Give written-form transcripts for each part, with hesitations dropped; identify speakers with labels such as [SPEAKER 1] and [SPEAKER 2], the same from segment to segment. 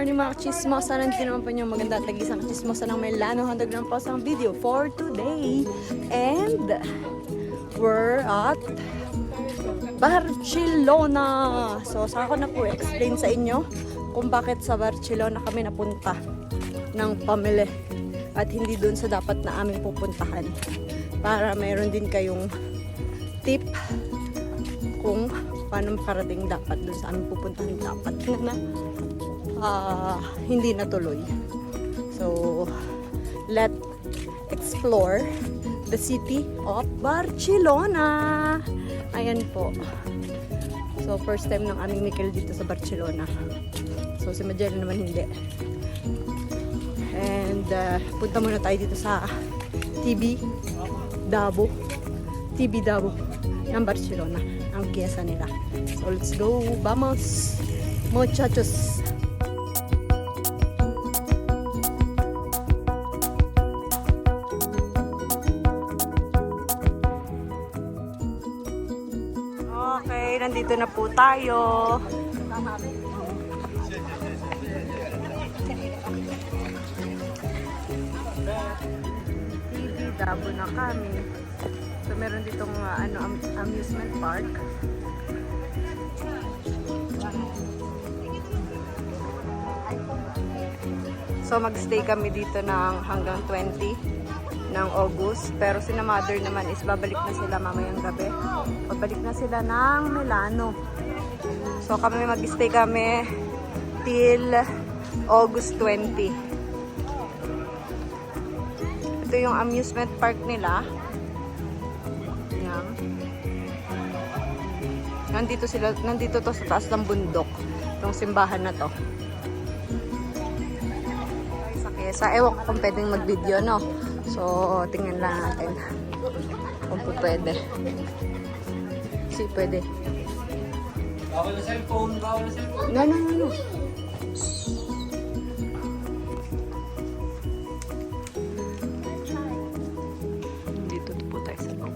[SPEAKER 1] morning mga chismosa. Nandito naman po yung maganda at tagisang chismosa ng Milano. Handog naman po sa video for today. And we're at Barcelona. So saka ko na po explain sa inyo kung bakit sa Barcelona kami napunta ng pamilya at hindi dun sa dapat na aming pupuntahan. Para mayroon din kayong tip kung paano makarating dapat dun sa aming pupuntahan dapat na hindi natuloy. So, let's explore the city of Barcelona. Ayan po. So, first time ng aming Mikel dito sa Barcelona. So, si Majela naman hindi. And, punta muna tayo dito sa TB Dabo ng Barcelona. Ang kiyasa nila. So, let's go. Vamos, muchachos. Okay, nandito na po tayo. TV Dabo na kami. So meron ditong amusement park. So magstay kami dito ng hanggang 20 ng August. Pero si na mother naman is babalik na sila mamayang gabi. Babalik na sila ng Milano. So kami magstay kami till August 20. Ito yung amusement park nila. Yan. Nandito to sa taas ng bundok. Itong simbahan na to. Sa ewan ko kung pwedeng mag-video, no? So, tingnan lang natin kung po pwede. Kasi pwede.
[SPEAKER 2] Bawal na cellphone, bawal na cellphone.
[SPEAKER 1] No. Dito po tayo sa loob.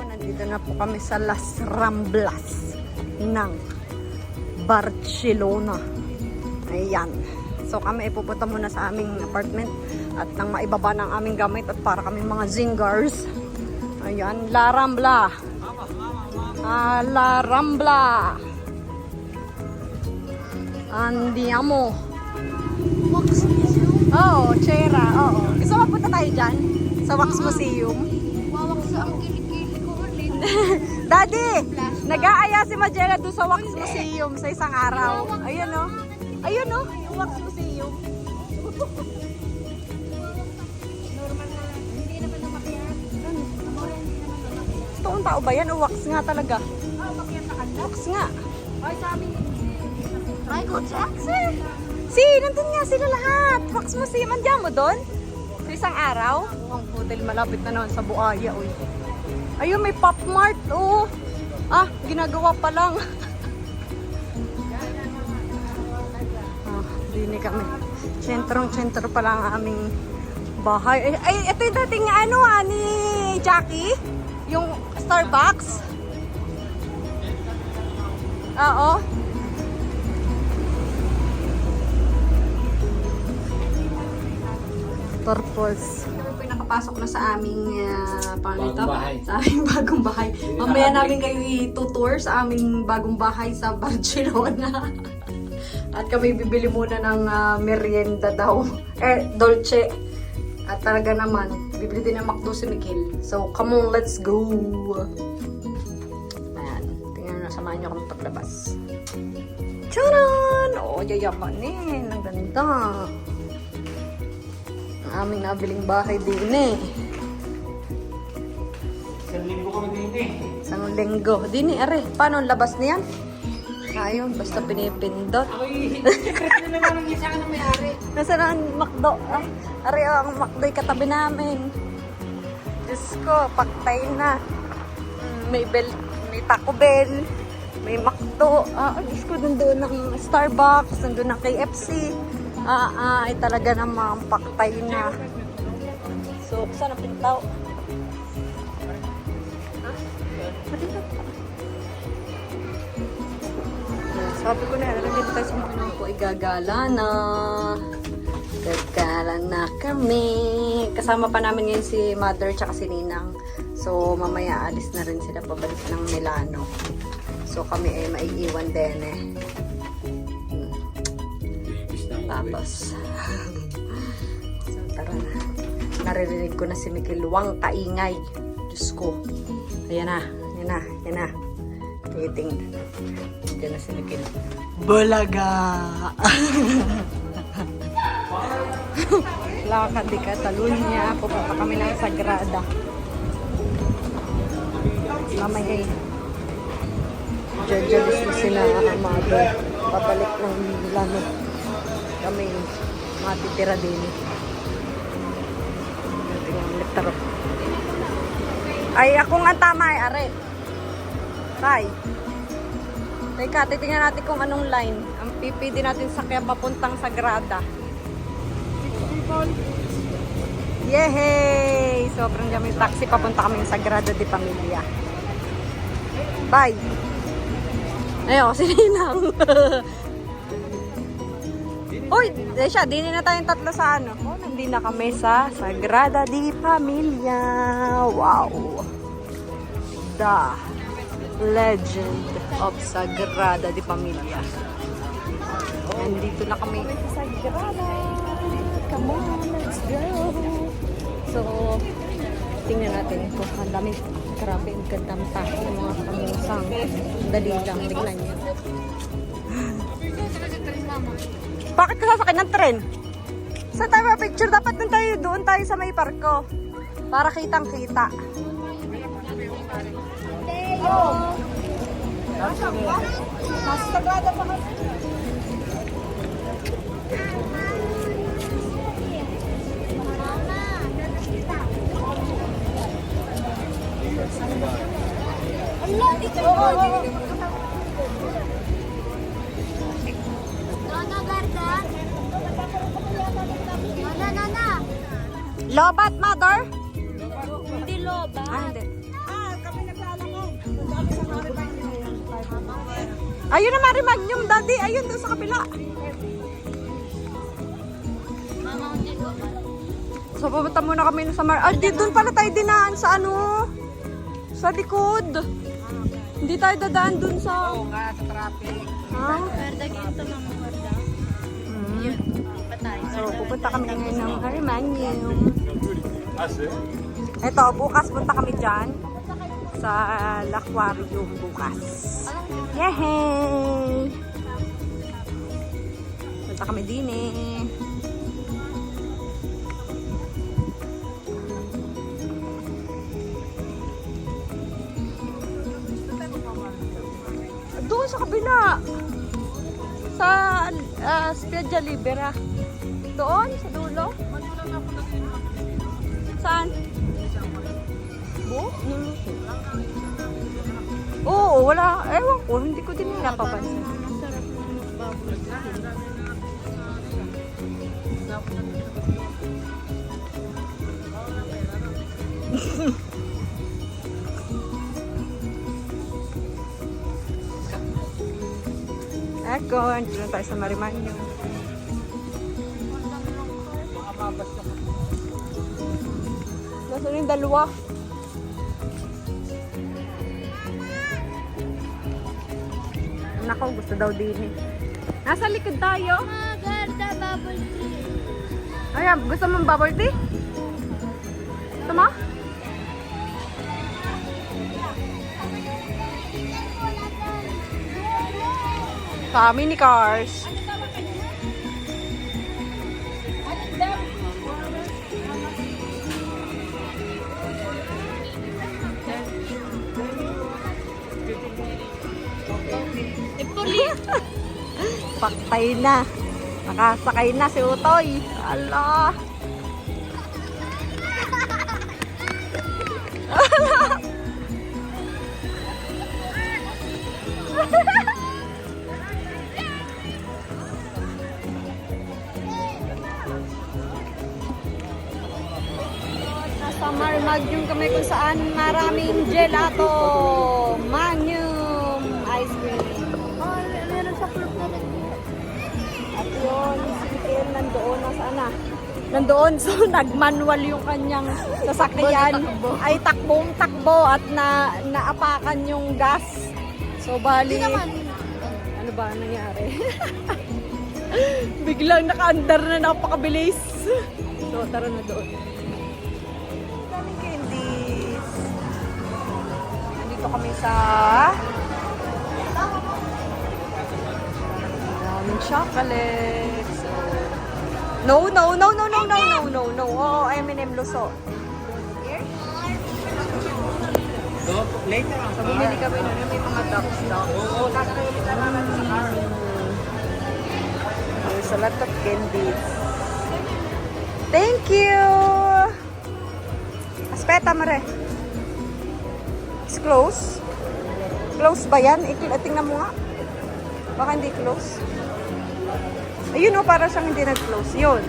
[SPEAKER 1] Nandito na po kami sa Las Ramblas ng Barcelona. Ayan. So kami ipupunta muna sa aming apartment at nang maibaba ng aming gamit at para kami mga zingers. Ayan. La Rambla. La Rambla. Andiamo. Wax Museum? Oo, Chera. Oo. Gusto mo punta tayo dyan? Sa Wax Museum?
[SPEAKER 3] Wawak sa ang kilikili ko ulit.
[SPEAKER 1] Daddy, nag-aaya si Majela doon sa Wax Museum sa isang araw. Ayun o. Ayun o, yung Wax Museum.
[SPEAKER 3] Normal na lang. Hindi naman umakyat.
[SPEAKER 1] Toong tao ba yan o wax nga talaga?
[SPEAKER 3] Umakyat na kanya.
[SPEAKER 1] Wax nga.
[SPEAKER 3] Ay, sabi ni Michael Jackson.
[SPEAKER 1] Nandun nga sila lahat. Wax Museum, andiyan mo doon? Sa isang araw? Ang hotel malapit na naman sa Buaya. Uy. Ayun, may Pop Mart. Oh. Ginagawa pa lang. Dini kami. Sentro pa lang ang aming bahay. Ay, ito yung dating ni Jackie. Yung Starbucks. Oo. Purpose. Pinakapasok na sa aming
[SPEAKER 2] Bagong bahay.
[SPEAKER 1] sa aming bagong bahay. Mamaya namin kayo i-tour sa aming bagong bahay sa Barcelona. At kami bibili muna ng merienda daw. Dolce. At talaga naman, bibili din ng McDo si Mikil. So, come on, let's go! Ayan. Tingnan na, samahan niyo kami paglabas. Tcharan! Oh, yayamanin. Ang ganda. Ang aming nabiling bahay din eh.
[SPEAKER 2] Isang linggo kami din eh.
[SPEAKER 1] Isang linggo. Dini, are. Paano ang labas niyan? Ayun, basta pinipindot.
[SPEAKER 2] Ako'y secret na naman ang isa ka na may-ari.
[SPEAKER 1] Nasaan ang McDo? Are, ang McDo'y katabi namin. Diyos ko, paktay na. May Taco Bell. May McDo. Diyos ko, nandun ng Starbucks. Nandun ng KFC. Ay talaga namang paktay na. So, saan ang pintaw? Sabi ko na, dito tayo sa mga ko, igagala na. Gagala na kami. Kasama pa namin ngayon si Mother tsaka si Ninang. So, mamaya alis na rin sila pabalik ng Milano. So, kami ay maiiwan din eh. Tapos, so, tara na. Naririnig ko na si Mikiluwang kaingay. Diyos ko. Ayan na, yan na, yan na. Tingin. Diyan na si Mikil. Bulaga! Lakad di Catalunya. Pupunta kami ng Sagrada. Mamaya eh. Diyan na sila Mother. Pabalik ng Milano. Kami matitira din. Tingnan lektaro. Ay, ako nga tama ay are. Bye. Teka, titingnan natin kung anong line. Ang pipili natin sa kaya papuntang Sagrada. Yehey! Sobrang dami taxi. Papunta kami sa Sagrada de Familia. Bye! Ayun, si Ninang. Uy, siya, dini na tayong tatlo sa ano. Oh, nandito na kami sa Sagrada de Familia. Wow! The Legend of Sagrada de Familia. Nandito na kami sa Sagrada. Come on, let's go. So, tingnan natin ito. Ang dami, grabe, ang gandang tayo ng mga pamusang. Dali lang, tingnan niyo. Bakit ka sasakay ng tren? Saan tayo picture? Dapat doon tayo sa may parko. Para kitang-kita. Nasa Sagrada pa kasi.
[SPEAKER 3] Allah, dito. Nona, Garda. Nona.
[SPEAKER 1] Lobat, Mother?
[SPEAKER 3] Hindi lobat.
[SPEAKER 1] Hindi. Ayun na Marimagnum, Daddy. Ayun doon sa kapila.
[SPEAKER 3] Mama, hindi lobat.
[SPEAKER 1] So, pupunta muna kami sa doon pala tayo dinaan sa ano? Sa likod. Hindi tayo dadaan doon sa...
[SPEAKER 2] Oo nga, sa traffic.
[SPEAKER 1] Ha?
[SPEAKER 3] Garda, ginto, Mama Garda. Yun, patay.
[SPEAKER 1] So, pupunta kami ngayon ng Marimagnum. Ito, bukas punta kami dyan. Sa L'Aquarium bukas. Yehey! Punta kami din eh. Doon sa kabila. Sa Spiaggia Libera. Doon, sa dulo. Saan? Oo, wala. Ewan ko, hindi ko din napapansin. Eko, andun na tayo sa Marimagnum. Nasaan yung dalawa? Nako, gusto daw din eh. Nasa likod tayo.
[SPEAKER 3] Maganda bubble tea.
[SPEAKER 1] Ayan, gusto mong bubble tea? Gusto mo? Mini cars. Paktay na. Nakasakay na si Utoy. Ala. Nasa Marmagyong kami kung saan maraming gelato. Magnum ice cream.
[SPEAKER 3] Oh, meron sa club na rin.
[SPEAKER 1] At yun, si Ken nandoon, nasaan na? Nandoon, so nagmanual yung kanyang sasakyan. Ay takbong takbo at naapakan yung gas. So bali, ano ba nangyari? Biglang naka-under na, napakabilis. So tara na doon. Daming candies. Nandito kami sa daming chocolate. So, no. Oh, M&M Luso.
[SPEAKER 2] So, later on.
[SPEAKER 1] So, bumili kami nun. May mga ducks.
[SPEAKER 2] Oo, nakakaili na naman sa car.
[SPEAKER 1] There's a lot of candies. Thank you! Aspeta, Mare. It's close. Close ba yan? Tingnan mo nga. Baka hindi close. Ayun o, para siyang hindi nag-close. Yun.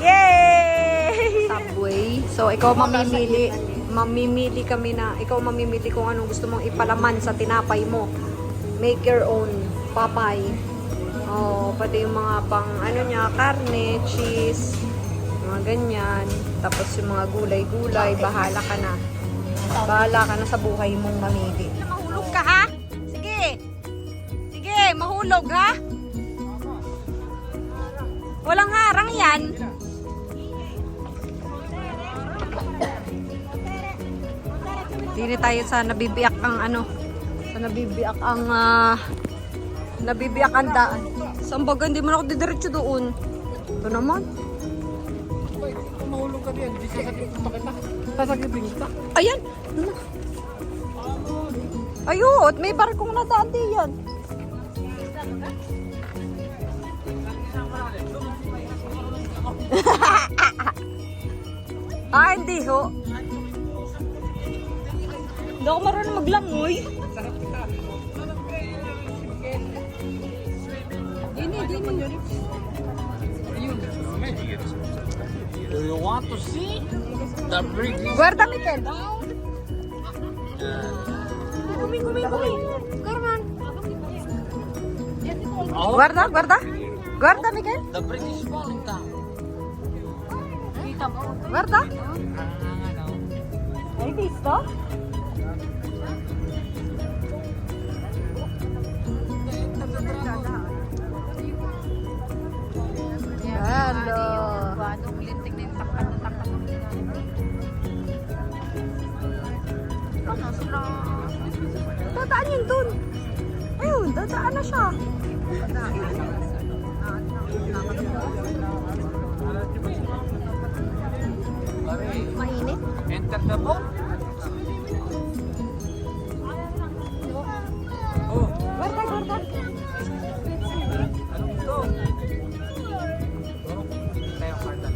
[SPEAKER 1] Yay! Subway. So, ikaw mamimili. Mamimili kami na, ikaw mamimili kung anong gusto mong ipalaman sa tinapay mo. Make your own. Papay. Oh, pati yung mga pang, ano niya, karne, cheese, mga ganyan. Tapos yung mga gulay-gulay, bahala ka na. Bahala ka na sa buhay mong mamili. Mahulog ka, ha? Sige. Sige, mahulog, ha? Walang harang yan. Dini tayo sa nabibiyak ang ano. Sa nabibiyak ang nabibiyak ang daan. Saan baga, hindi mo na ako didiretso doon. Ito naman.
[SPEAKER 2] Kung mahulog ka diyan, di sasakitin pa kita. Sasakitin kita.
[SPEAKER 1] Ayan. Ayun, may barkong nadaan din yan. Hindi ho. Hindi ako marunong maglangoy. Dini.
[SPEAKER 2] Do you want to see the bridge?
[SPEAKER 1] Guarda, Mikel. Gumi. Karman. Guarda. Guarda, Mikel.
[SPEAKER 2] The bridge is falling down.
[SPEAKER 1] Guarda. Hai visto? Hello. Dadaan yun dun. Ayun, dadaan na siya. Mainit?
[SPEAKER 2] Enter the boat. Oh,
[SPEAKER 1] Guarda.
[SPEAKER 2] anong ito? Tayo, Marta.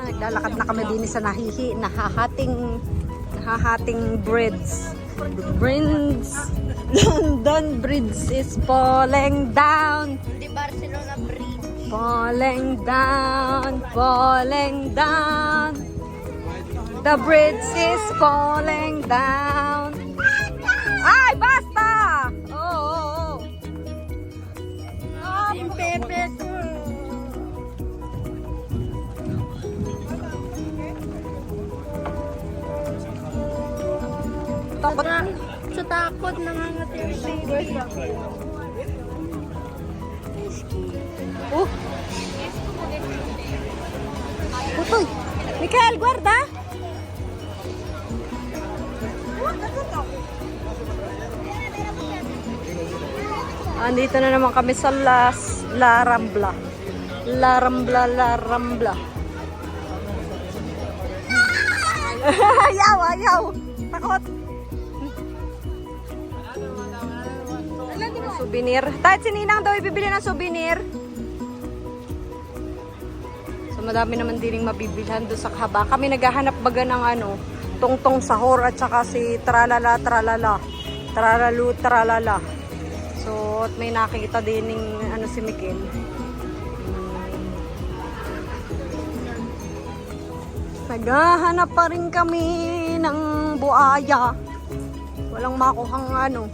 [SPEAKER 1] Naglalakad na kami din sa nahahating bridge. London Bridge is falling down.
[SPEAKER 3] Di Barcelona Bridge.
[SPEAKER 1] Falling down, falling down. The bridge is falling down. Ay, basta! Oo. Ang pepe ko. Takot.
[SPEAKER 3] Sa takot, nangangati yung fingers ako.
[SPEAKER 1] Oh. Putoy. Mikael, guarda. Andito na naman kami sa La Rambla. La Rambla, La Rambla. Ayaw, ayaw. Takot. Souvenir. Kahit si Ninang daw ibibili ng souvenir. So madami naman dining mabibilhan doon sa Kaba. Kami naghahanap baga ng ano, tungtong sahor at saka si tralala tralala. Tralalu tralala. So at may nakikita din ng ano si Mikel. Naghahanap pa rin kami ng buaya. Walang makuhang ano.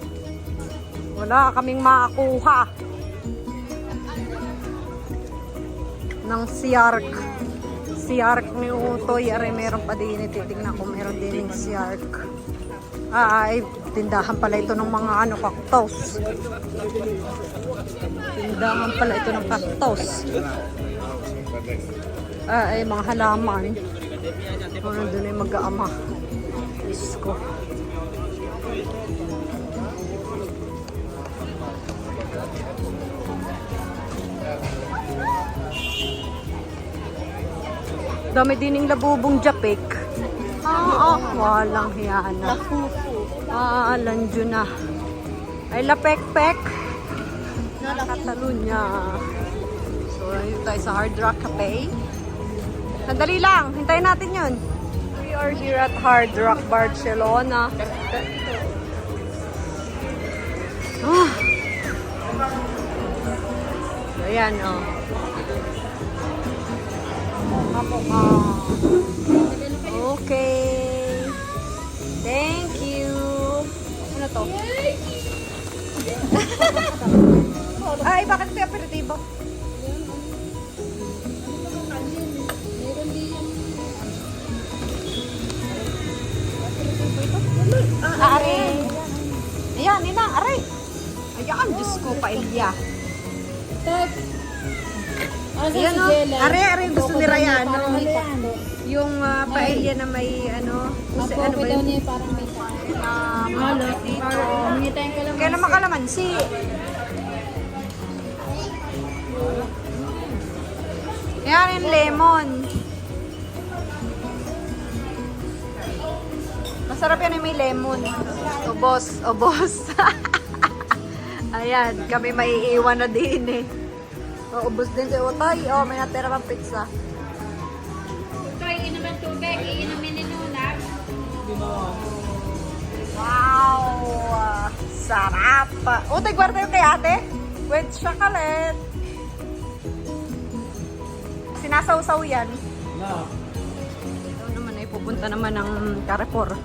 [SPEAKER 1] Wala kaming makakuha ng siyark. Siyark ni Utoy. Aray, meron pa din. Titignan ko, meron din yung siyark. Ay, tindahan pala ito ng mga ano, cactus. Tindahan pala ito ng cactus. Ay, mga halaman. Ano doon ay mag-aama. Diyos ko. Dami din yung labubong japik. Walang hiyana. Lanjo na. Ay, lapek-pek. Catalunya. So, ayun tayo sa Hard Rock Cafe. Sandali lang. Hintayin natin yun. We are here at Hard Rock Barcelona. Ayan, oh. Okay. Thank you. Ano to? Ay, bakit ito yung aperitibo? Aray. Ayan, Ninang, aray. Ayan, Diyos ko, pailya. Ayan, no? Aray, gusto ni Raya, no? Yung paella na may, ano, kasi ano ba yun? Kaya naman kalamansi. Ayan, yung lemon. Masarap yan yung may lemon. Obos, obos. Ayan, kami may iiwan na din eh. Ubus din si Utay. Oh, may natira pang pizza.
[SPEAKER 3] Utay, inom ng tubig. Iinumin ni Nuna.
[SPEAKER 1] Wow! Sarap! Utay, guarda yung kay ate. With chocolate. Sinasawsaw yan.
[SPEAKER 2] No.
[SPEAKER 1] Ito naman ay pupunta naman ng Carrefour.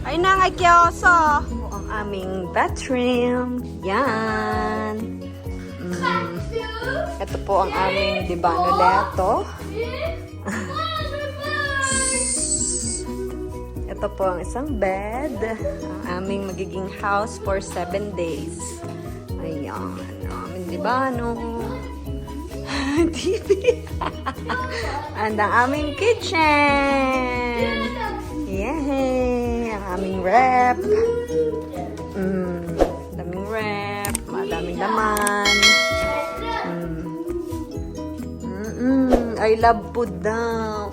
[SPEAKER 1] Ay na nga kiyoso. Ang aming bathroom. Yan. Ito po ang aming Dibano Leto. Ito po ang isang bed. Ang aming magiging house for 7 days. Ayan. Ang aming Dibano. TV. And ang aming kitchen. Yay! Ang aming rep. Daming rep. Madaming laman. I love food daw.